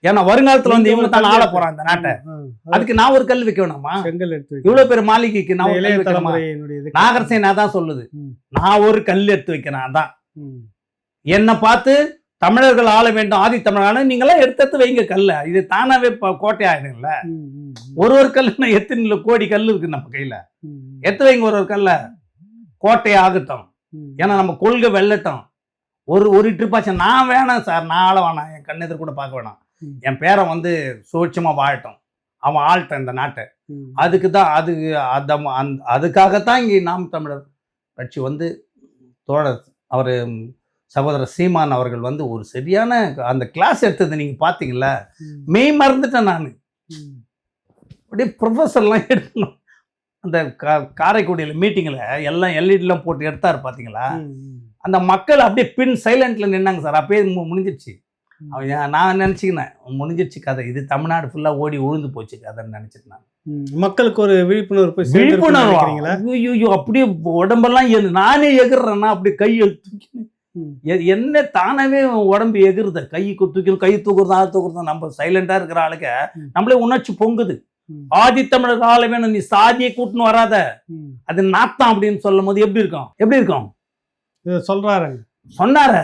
ஏன்னா வருங்காலத்துல வந்து இவங்க தான் ஆள போறான் இந்த நாட்டை. அதுக்கு நான் ஒரு கல் வைக்க வேணாமா? இவ்வளவு பெரிய மாளிகைக்கு நான் ஒரு கல் வைக்கணுமா? நாகரசேனா தான் சொல்லுது, நான் ஒரு கல் எடுத்து வைக்கிறேன். அதான் என்ன பார்த்து தமிழர்கள் ஆள வேண்டும், ஆதி தமிழான நீங்களாம் எடுத்து வைங்க கல்ல. இது தானாவே கோட்டை ஆயிடும்ல. ஒரு கல்லுன்னா எத்தனை கோடி கல் இருக்கு நம்ம கையில. எடுத்து வைங்க ஒரு கல்ல, கோட்டை ஆகட்டும். ஏன்னா நம்ம கொள்கை வெள்ளட்டும். ஒரு ட்ரிப்பாச்சும் நான் வேணாம் சார், நான் ஆள வேணாம், என் கண்ணெதிர் கூட பார்க்க வேணாம். என் பேரை வந்து சூட்சமா வாழட்டும், அவன் ஆள்ட்டான் இந்த நாட்டை. அதுக்கு தான் அதுக்காகத்தான் இங்கே நாம் தமிழர் கட்சி வந்து தோழர் அவர் சகோதரர் சீமான் அவர்கள் வந்து ஒரு சரியான அந்த கிளாஸ் எடுத்தது நீங்க பார்த்தீங்களா? மெய் மறந்துட்டேன் நான். அப்படியே ப்ரொஃபஸர்லாம் எடுக்கணும். அந்த காரைக்குடியில் மீட்டிங்கில் எல்லாம் எல்இடிலாம் போட்டு எடுத்தார் பார்த்தீங்களா? அந்த மக்கள் அப்படியே பின் சைலண்ட்ல நின்னாங்க சார். அப்பயே முடிஞ்சிருச்சு. நான் நினச்சிக்கினேன் முடிஞ்சிருச்சு கதை, இது தமிழ்நாடு ஃபுல்லாக ஓடி உழுந்து போச்சு கதைன்னு நினச்சிட்டு நான். மக்களுக்கு ஒரு விழிப்புணர்வு ஐயோ அப்படியே உடம்பெல்லாம் நானே எகிறேன்னா அப்படியே கை தூக்கி என்ன தானவே உடம்பு எகுறுத, கை தூக்கணும், கை தூக்குறது, ஆள் தூக்குறது. நம்ம சைலண்டா இருக்கிற ஆளுக்கு நம்மளே உணர்ச்சி பொங்குது. ஆதி தமிழர் ஆள வேணும், நீ சாதியை கூட்டுன்னு வராத, அது நாத்தான் அப்படின்னு சொல்லும் போது எப்படி இருக்கும் சொன்னார.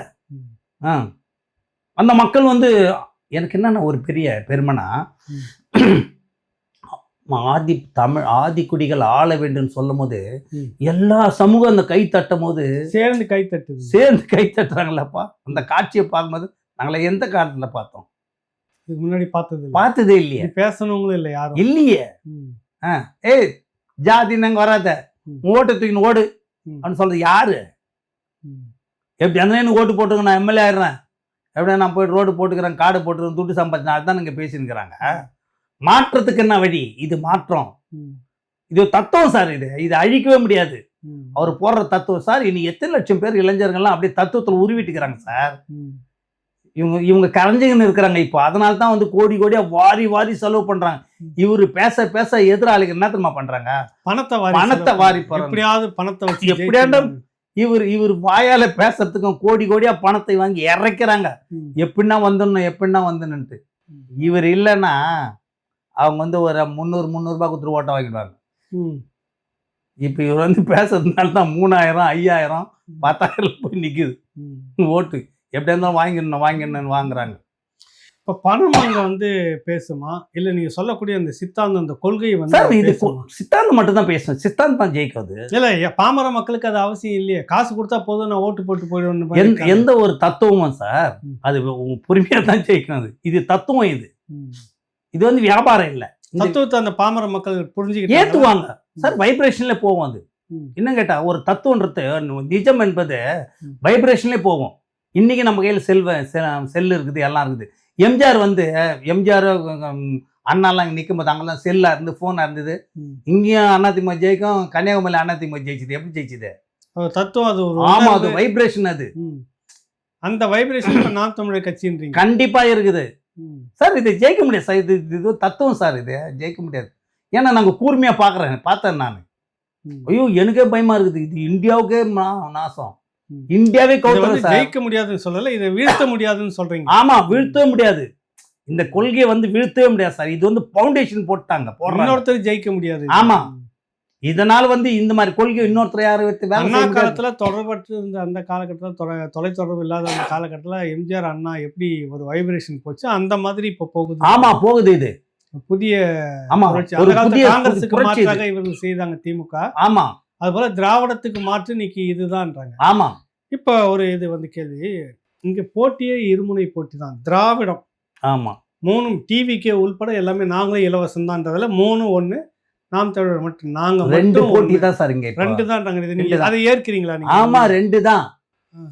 அந்த மக்கள் வந்து எனக்கு என்னன்னா ஒரு பெரிய பெருமைனா, ஆதி குடிகள் ஆள வேண்டும் சொல்லும் போது எல்லா சமூகம் அந்த கை தட்டும் போது சேர்ந்து கை தட்டுறாங்களப்பா. அந்த காட்சியை பார்க்கும்போது நாங்கள எந்த காலத்துல பார்த்தோம்? முன்னாடி பார்த்ததே இல்லையே. பேசணுங்களும் இல்லை, யாரும் இல்லையே. ஏய் ஜாதி நாங்க வராத, ஓட்டு தூக்கின்னு ஓடு அப்படின்னு சொல்றது யாரு? எப்படி அந்த ஓட்டு போட்டுங்க, நான் எம்எல்ஏ ஆயிடுறேன், எப்படியா நான் போயிட்டு ரோடு போட்டுக்கிறேன், காடு போட்டுக்கிறேன், துட்டு சம்பாதிச்சு, அதுதான் நீங்க பேசினுக்கிறாங்க. மாற்றத்துக்கு என்ன வழி? இது மாற்றம், இது தத்துவம் சார். இது அழிக்கவே முடியாது. அவர் போடுற தத்துவம் சார். இனி எத்தனை லட்சம் பேர் இளைஞர்கள்லாம் அப்படியே தத்துவத்தில் உருவிட்டுக்கிறாங்க சார். இவங்க கரைஞ்சிங்கன்னு இருக்கிறாங்க இப்போ. அதனால தான் வந்து கோடி கோடியா வாரி செலவு பண்றாங்க. இவரு பேச எதிராளிகள் என்ன தெரியுமா பண்றாங்க? பணத்தை வாரி எப்படியாவது இவர் வாயால பேசுறதுக்கும் கோடி கோடியா பணத்தை வாங்கி இறைக்கிறாங்க. எப்படின்னா வந்துன்னுட்டு. இவர் இல்லைன்னா அவங்க வந்து ஒரு 300 ரூபாய் கொடுத்துட்டு ஓட்ட வாங்கிடுவாங்க. இப்ப இவர் வந்து பேசுறதுனால தான் 3000 5000 10,000 போய் நிக்குது ஓட்டு. எப்படியா இருந்தாலும் வாங்கிடணும்னு வாங்குறாங்க. இப்போ பணம் அங்கே வந்து பேசுமா, இல்லை நீங்கள் சொல்லக்கூடிய அந்த சித்தாந்தம், அந்த கொள்கை வந்து இது சித்தாந்தம் மட்டும் தான் பேசணும். சித்தாந்தம் தான் ஜெயிக்காது. இல்லை, பாமர மக்களுக்கு அது அவசியம் இல்லையே. காசு கொடுத்தா போதும், நான் ஓட்டு போட்டு போயிடுவேன். எந்த ஒரு தத்துவமும் சார் அது பொறுமையாக தான் ஜெயிக்கணும். இது தத்துவம். இது வந்து வியாபாரம் இல்லை. தத்துவத்தை அந்த பாமர மக்கள் புரிஞ்சுக்கிட்டு ஏற்றுவாங்க சார். வைப்ரேஷன்ல போவோம். அது என்ன கேட்டா ஒரு தத்துவன்றது நிஜம் என்பது வைப்ரேஷன்ல போவோம். இன்னைக்கு நம்ம கையில் செல் இருக்குது, எல்லாம் இருக்குது. எம்ஜிஆர் அண்ணாலாம் நிற்கும் போது அங்கெல்லாம் செல்லா இருந்து போனா இருந்தது. இங்கேயும் அதிமுக ஜெயிக்கும், கன்னியாகுமரி அதிமுக ஜெயிச்சுது. எப்படி ஜெயிச்சுது? தத்துவம் அது. ஆமா, அது வைப்ரேஷன். அது அந்த வைப்ரேஷன் நாம் தமிழர் கட்சின்றீங்க கண்டிப்பா இருக்குது சார். இது ஜெயிக்க முடியாது சார். இது தத்துவம் சார். இது ஜெயிக்க முடியாது. ஏன்னா நாங்க கூர்மையா பார்த்தேன் நான். ஐயோ எனக்கே பயமா இருக்குது. இது இந்தியாவுக்கே நாசம். இந்தியாவே ஜெயிக்க முடியாதுன்னு சொல்லல, இதை வீழ்த்த முடியாதுன்னு சொல்றீங்க. ஆமா, வீழ்த்தவே முடியாது. இந்த கொள்கையை வந்து வீழ்த்தவே முடியாது சார். இது வந்து பவுண்டேஷன் போட்டாங்க. இன்னொருத்தர் ஜெயிக்க முடியாது. ஆமா, இதனால வந்து இந்த மாதிரி கொள்கை இன்னொருத்தர் யாரும் அண்ணா காலத்துல தொடர்பற்று இருந்த அந்த காலகட்டத்தில், தொலைத்தொடர்பு இல்லாத அந்த காலகட்டத்தில் எம்ஜிஆர் அண்ணா எப்படி ஒரு வைப்ரேஷன் போச்சு, அந்த மாதிரி இப்ப போகுது. ஆமா, போகுது. இது புதிய காங்கிரஸுக்கு மாற்றாக இவர்கள் செய்தாங்க திமுக. ஆமா, அது போல திராவிடத்துக்கு மாற்று இன்னைக்கு இதுதான்றாங்க. ஆமா, இப்ப ஒரு இது வந்து கேள்வி, இங்க போட்டியே இருமுனை போட்டி தான். திராவிடம் ஆமா 3 டிவிக்கே உள்பட எல்லாமே நாங்களும் இலவசம் தான்றதுல 3-1 நாம் தமிழர் மட்டும் நாங்க 2 மட்டும் போட்டி ஒண்ணு. தான் சார் இங்க இப்போ. 2 தான் இது. நீங்க 2 தான். அதை ஏற்கிறீங்களா நீங்க? ஆமா 2 தான். ஆ.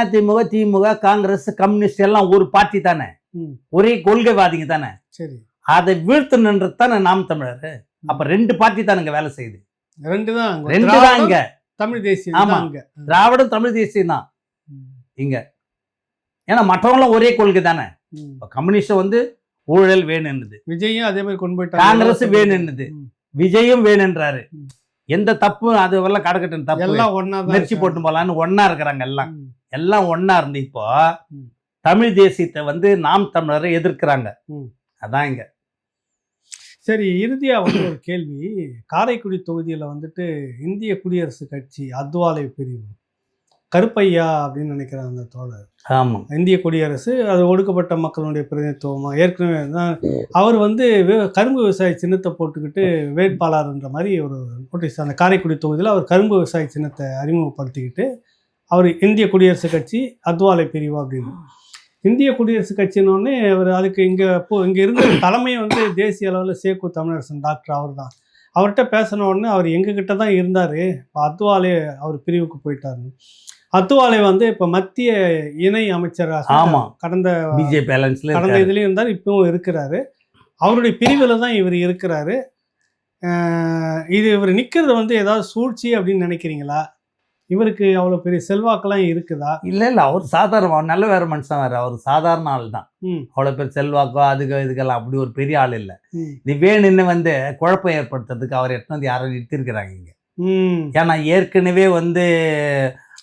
அதிமுக, திமுக, காங்கிரஸ், கம்யூனிஸ்ட் எல்லாம் ஒரு பார்ட்டி தானே, ம். ஒரே கொள்கைவாதிங்க தானே. சரி. அதை வீழ்த்தணுன்றது தானே நாம் தமிழர். அப்ப 2 பார்ட்டி தானுங்க வேலை செய்யுது. 2 தான். 2 தான் திராவிடம், இங்க. தமிழ் தேசியம் ஆமா. தான் அங்க. திராவிடம் தமிழ் தேசியம் தான் ம். இங்க. ஏன்னா மற்றவங்களாம் ஒரே கொள்கை தானே. ம். இப்ப கம்யூனிஸ்ட் வந்து ஊழல் வேணுன்னுது, விஜயும் அதே மாதிரி கொண்டு போயிட்டாங்க. காங்கிரஸ் வேணுன்னுது, ம். விஜயும் வேணுன்றாரு. ம். எந்த தப்பு அதுவெல்லாம் கடக்கட்டும், தப்பு எல்லாம் ஒண்ணா தான் மிர்ச்சி இருக்காங்க. போட்டு போலான்னு ஒன்னா இருக்கிறாங்க எல்லாம். ம். எல்லாம் ஒன்னா இருந்து இப்போ ம். தமிழ் தேசியத்தை வந்து நாம் தமிழரை எதிர்க்கிறாங்க. ம். அதான் இங்க. சரி, இறுதியா வந்து ஒரு கேள்வி. காரைக்குடி தொகுதியில வந்துட்டு இந்திய குடியரசு கட்சி அத்வாலை பிரிவு கருப்பையா அப்படின்னு நினைக்கிறேன் அந்த தோழர். ஆமா. இந்திய குடியரசு அது ஒடுக்கப்பட்ட மக்களுடைய பிரதிநிதித்துவமா ஏற்கனவே தான் அவர் வந்து கரும்பு விவசாய சின்னத்தை போட்டுக்கிட்டு வேட்பாளர்ன்ற மாதிரி ஒரு நோட்டீஸ் அந்த காரைக்குடி தொகுதியில் அவர் கரும்பு விவசாய சின்னத்தை அறிமுகப்படுத்திக்கிட்டு அவர் இந்திய குடியரசு கட்சி அத்வாலை பிரிவு அப்படின்னு. இந்திய குடியரசு கட்சினோடனே அவர் அதுக்கு இங்கே இருந்த தலைமையை வந்து தேசிய அளவில் சேக்கு தமிழரசன் டாக்டர் அவர் தான். அவர்கிட்ட பேசின உடனே அவர் எங்ககிட்ட தான் இருந்தார், இப்போ அத்வாலே அவர் பிரிவுக்கு போயிட்டாரு. அத்வாலே வந்து இப்போ மத்திய இணை அமைச்சராக ஆமா. கடந்த பிஜேபி அலைன்ஸ்ல கடந்த இதுலேயும் இருந்தார், இப்பவும் இருக்கிறாரு. அவருடைய பிரிவில் தான் இவர் இருக்கிறாரு. இது இவர் நிற்கிறது வந்து ஏதாவது சூழ்ச்சி அப்படின்னு நினைக்கிறீங்களா? இவருக்கு அவ்வளோ பெரிய செல்வாக்கெல்லாம் இருக்குதா? இல்ல இல்ல, அவர் சாதாரண, அவர் நல்ல வேற மனுஷன் வேற, அவர் சாதாரண ஆள் தான். ம். அவ்வளோ பேர் செல்வாக்கோ அதுக்கு இதுக்கெல்லாம் அப்படி ஒரு பெரிய ஆள் இல்லை. ம். இது வேணுன்னு வந்து குழப்பம் ஏற்படுத்துறதுக்கு அவர் எடுத்து வந்து யாரும் நிறுத்திருக்கிறாங்க இங்க. ம். ஏன்னா ஏற்கனவே வந்து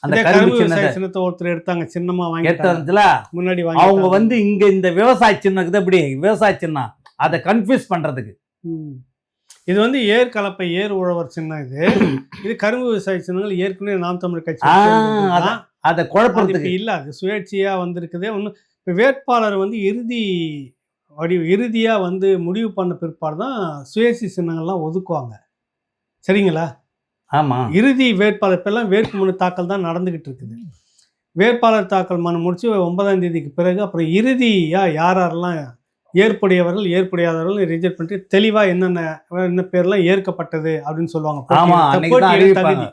அந்த இதே கரும்பு கரும்பு சின்னத்தை விவசாய சின்னத்தை ஒருத்தர் எடுத்தாங்க, சின்னமா எடுத்து வாங்கிட்டாங்க, வந்துல முன்னாடி அவங்க வாங்கி. வந்து இங்க இந்த விவசாய சின்னக்குது அப்படி விவசாய சின்னம் அதை கன்ஃபியூஸ் பண்றதுக்கு. இது வந்து ஏர் கலப்பை ஏர் உழவர் சின்னம். இது கரும்பு விவசாய சின்னங்கள் ஏற்கனவே நாம் தமிழர் கட்சி அதை குழப்பறதுக்கு இல்ல, அது சுயேட்சையா வந்திருக்குதே. ஒன்றும் இப்போ வேட்பாளர் வந்து இறுதியா வந்து முடிவு பண்ண பிற்பாடு தான் சுயேட்சை சின்னங்கள்லாம் ஒதுக்குவாங்க, சரிங்களா? ஆமா. இறுதி வேட்பாளர் இப்பெல்லாம் வேட்புமனு தாக்கல் தான் நடந்துகிட்டு இருக்குது. வேட்பாளர் தாக்கல் மனு முடிச்சு 9ஆம் தேதிக்கு பிறகு அப்புறம் இறுதியா யாரெல்லாம் ஏற்புடையாதவர்கள் ரிஜெக்ட் பண்ணிட்டு தெளிவா என்ன பேர்லாம் ஏற்கப்பட்டது அப்படின்னு சொல்லுவாங்க. ஆமா, அன்னைக்கு தான் அறிவிப்பாங்க.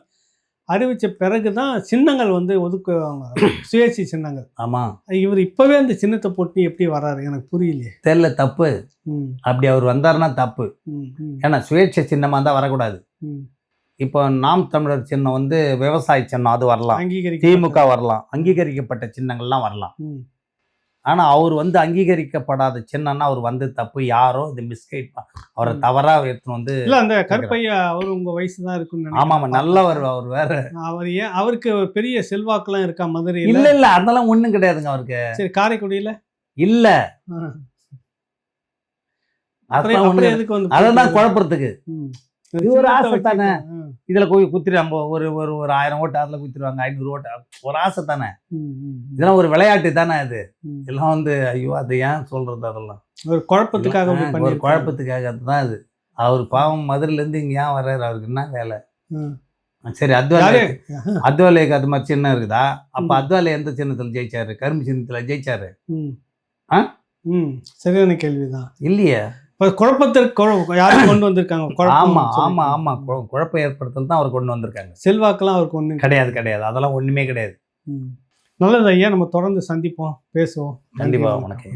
அறிவிச்ச பிறகுதான் சின்னங்கள் வந்து ஒதுக்குவாங்க, சுயேட்சை சின்னங்கள். ஆமா. இவர் இப்பவே அந்த சின்னத்தை போட்டு எப்படி வர்றாரு எனக்கு புரியலையே. தெரியல, தப்பு. அப்படி அவர் வந்தாருன்னா தப்பு. ஏன்னா சுயேட்சை சின்னமா தான் வரக்கூடாது. இப்போ நாம் தமிழர் சின்னம் வந்து விவசாய சின்னம், அது வரலாம். திமுக வரலாம், அங்கீகரிக்கப்பட்ட சின்னங்கள்லாம் வரலாம். ஆனா அவர் வந்து அங்கீகரிக்கப்படாத சின்னம்னா அவர் வந்து தப்பு. யாரோ இது மிஸ்கைட் அவரை தவறா எடுத்துன்னு வந்து. இல்ல, அந்த கருப்பையா அவர் உங்க வயசு தான் இருக்குன்னு. ஆமா, நல்லவர் அவர். வேற அவர் ஏன் அவருக்கு பெரிய செல்வாக்குலாம் இருக்கா மதுரையில? இல்ல இல்ல, அதெல்லாம் ஒண்ணும் கிடையாதுங்க அவருக்கு. சரி, காரைக்குடியில இல்ல, எதுக்கு வந்து அதான் குழப்பறதுக்கு. இது ஒரு ஆசை தானே. இதுல போய் குத்திடுவாங்க, ஒரு ஒரு ஒரு 1000 ஓட்டு அதுல குத்திடுவாங்க, 500 ஓட்டு, ஒரு ஆசை தானே. இதெல்லாம் ஒரு விளையாட்டு தானே. அது இதெல்லாம் வந்து ஐயோ அது ஏன் சொல்றது, அதெல்லாம் ஒரு குழப்பத்துக்காக ஒரு குழப்பத்துக்காக தான். அது அவர் பாவம் மதுரையில இருந்து இங்க ஏன் வர்றாரு, அவருக்கு என்ன வேலை? சரி, அத்வாலேக்கு அது மாதிரி சின்னம் இருக்குதா? அப்ப அத்வாலே எந்த சின்னத்துல ஜெயிச்சாரு? கரும்பு சின்னத்துல ஜெயிச்சாரு. சரியான கேள்விதான். இல்லையே, குழப்பத்திற்கு யாரும் கொண்டு வந்திருக்காங்க. ஆமா ஆமா ஆமா, குழப்பம் ஏற்படுத்தல் தான் அவர் கொண்டு வந்திருக்காங்க. செல்வாக்கெல்லாம் அவருக்கு ஒண்ணு கிடையாது. அதெல்லாம் ஒண்ணுமே கிடையாது. நல்லது ஐயா, நம்ம தொடர்ந்து சந்திப்போம், பேசுவோம். கண்டிப்பா. உனக்கு